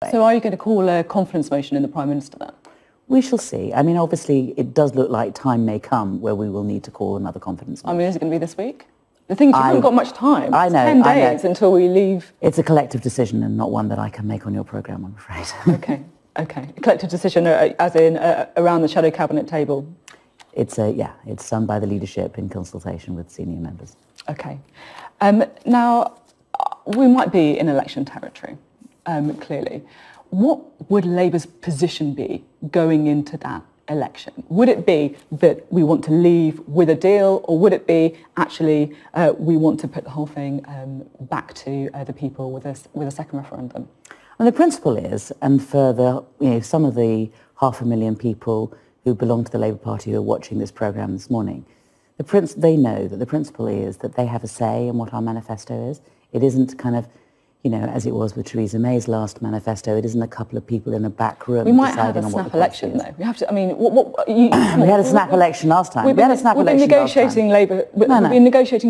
say. So are you going to call a confidence motion in the Prime Minister then? We shall see. I mean, obviously, it does look like time may come where we will need to call another confidence motion. I mean, is it going to be this week? The thing is, you haven't got much time. I know. 10 days until we leave. It's a collective decision and not one that I can make on your programme, I'm afraid. Okay. A collective decision as in around the shadow cabinet table? It's done by the leadership in consultation with senior members. Okay. Now, we might be in election territory, clearly. What would Labour's position be going into that election? Would it be that we want to leave with a deal, or would it be actually we want to put the whole thing back to the people with a second referendum? And the principle is, and for some of the 500,000 people who belong to the Labour Party who are watching this programme this morning, they know that the principle is that they have a say in what our manifesto is. It isn't kind of, as it was with Theresa May's last manifesto, it isn't a couple of people in a back room deciding on what the policy is. We might have a snap election, though. We have to, I mean, we had a snap election last time. We've been negotiating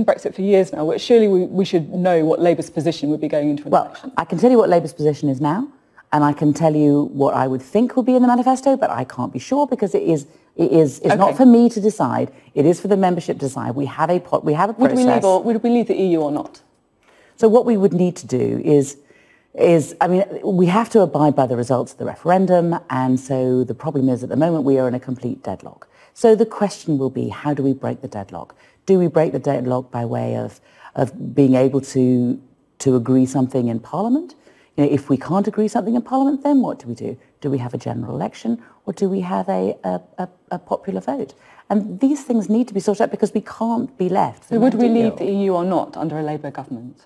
Brexit for years now. Surely we should know what Labour's position would be going into an election. I can tell you what Labour's position is now, and I can tell you what I would think would be in the manifesto, but I can't be sure because it's not for me to decide. It is for the membership to decide. We have a process. Would we leave the EU or not? So what we would need to do is, we have to abide by the results of the referendum, and so the problem is at the moment we are in a complete deadlock. So the question will be, how do we break the deadlock? Do we break the deadlock by way of being able to agree something in Parliament? If we can't agree something in Parliament, then what do we do? Do we have a general election, or do we have a popular vote? And these things need to be sorted out because we can't be left. So would we leave the EU or not under a Labour government?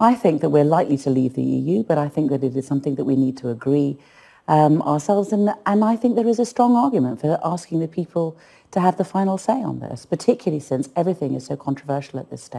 I think that we're likely to leave the EU, but I think that it is something that we need to agree ourselves, and I think there is a strong argument for asking the people to have the final say on this, particularly since everything is so controversial at this stage.